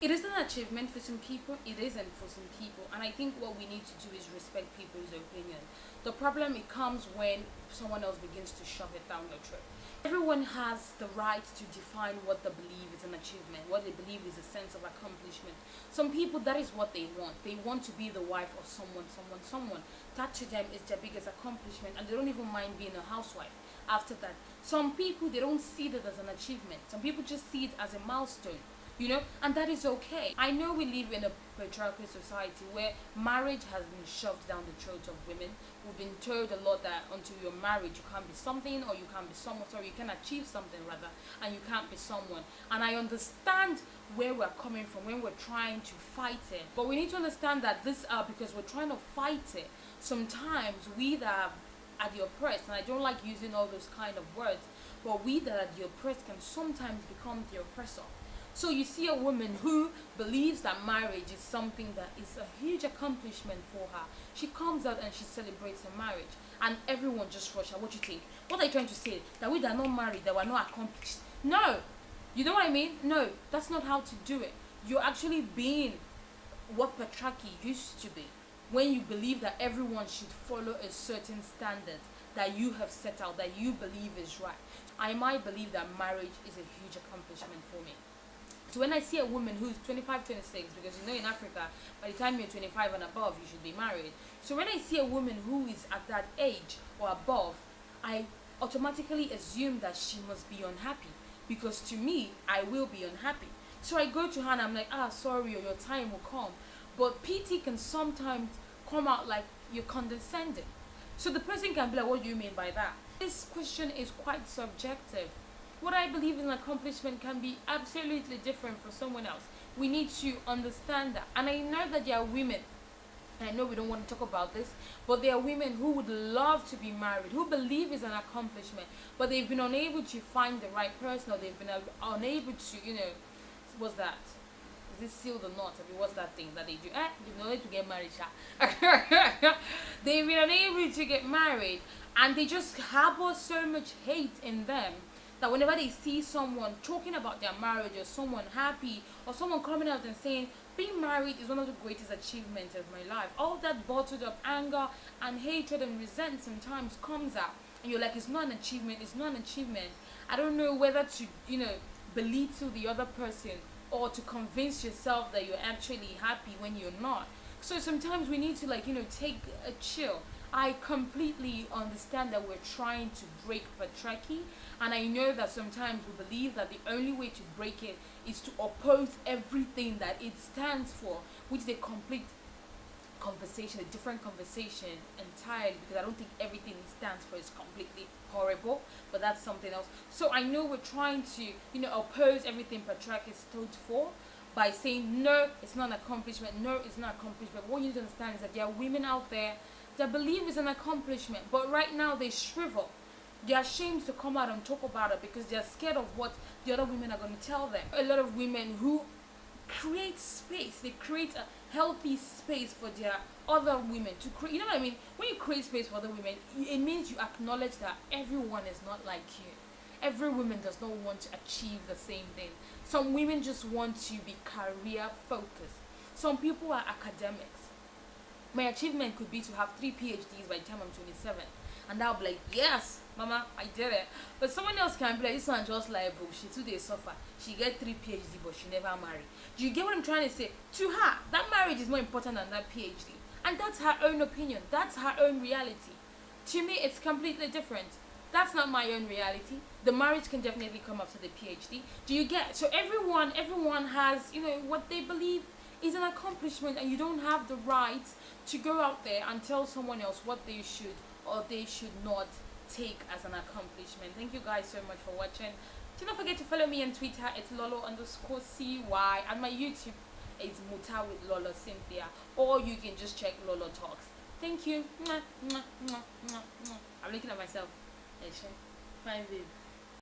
It is an achievement for some people, it isn't for some people, and I think what we need to do is respect people's opinion. The problem it comes when someone else begins to shove it down your throat. Everyone has the right to define what they believe is an achievement, what they believe is a sense of accomplishment. Some people, that is what they want. They want to be the wife of someone. That to them is their biggest accomplishment, and they don't even mind being a housewife after that. Some people, they don't see that as an achievement. Some people just see it as a milestone, and that is okay. I know we live in a patriarchal society where marriage has been shoved down the throats of women. We've been told a lot that until you're married you can't be something, or you can't be someone, sorry, you can achieve something rather, and you can't be someone. And I understand where we're coming from when we're trying to fight it, but we need to understand that because we're trying to fight it, sometimes we that are the oppressed, and I don't like using all those kind of words, but we that are the oppressed can sometimes become the oppressor. So you see a woman who believes that marriage is something that is a huge accomplishment for her. She comes out and she celebrates her marriage, and everyone just rush her. What you think? What are you trying to say? That we that are not married, that we're not accomplished? No. You know what I mean? No, that's not how to do it. You're actually being what patriarchy used to be, when you believe that everyone should follow a certain standard that you have set out, that you believe is right. I might believe that marriage is a huge accomplishment for me. So when I see a woman who's 25, 26, because in Africa, by the time you're 25 and above, you should be married. So when I see a woman who is at that age or above, I automatically assume that she must be unhappy, because to me, I will be unhappy. So I go to her and I'm like, sorry, or your time will come. But pity can sometimes come out like you're condescending. So the person can be like, what do you mean by that? This question is quite subjective. What I believe in accomplishment can be absolutely different for someone else. We need to understand that. And I know that there are women, and I know we don't want to talk about this, but there are women who would love to be married, who believe it's an accomplishment, but they've been unable to find the right person, or they've been unable to, what's that? Is this seal the knot? I mean, what's that thing that they do? They've been unable to get married. They've been unable to get married, and they just harbor so much hate in them that whenever they see someone talking about their marriage, or someone happy, or someone coming out and saying being married is one of the greatest achievements of my life, all that bottled up anger and hatred and resentment sometimes comes out, and you're like, it's not an achievement, it's not an achievement. I don't know whether to belittle the other person, or to convince yourself that you're actually happy when you're not. So sometimes we need to take a chill. I completely understand that we're trying to break patriarchy, and I know that sometimes we believe that the only way to break it is to oppose everything that it stands for, which is a complete conversation, a different conversation entirely, because I don't think everything it stands for is completely horrible, but that's something else. So I know we're trying to oppose everything patriarchy stood for by saying no, it's not an accomplishment, no, it's not an accomplishment. What you need to understand is that there are women out there that believe it's an accomplishment, but right now they shrivel. They're ashamed to come out and talk about it because they're scared of what the other women are going to tell them. A lot of women who create space, they create a healthy space for their other women to create. You know what I mean? When you create space for other women, it means you acknowledge that everyone is not like you. Every woman does not want to achieve the same thing. Some women just want to be career focused. Some people are academics. My achievement could be to have 3 PhDs by the time I'm 27. And I'll be like, yes, mama, I did it. But someone else can be like, this one just like bullshit. Today suffer. She get 3 PhD, but she never married. Do you get what I'm trying to say? To her, that marriage is more important than that PhD. And that's her own opinion. That's her own reality. To me, it's completely different. That's not my own reality. The marriage can definitely come after the PhD. Do you get? So everyone has, what they believe is an accomplishment, and you don't have the right to go out there and tell someone else what they should or they should not take as an accomplishment. Thank you guys so much for watching. Do not forget to follow me on Twitter. It's Lolo_CY, and my YouTube is Muta with Lolo Cynthia, or you can just check Lolo Talks. Thank you. I'm looking at myself. Fine, babe.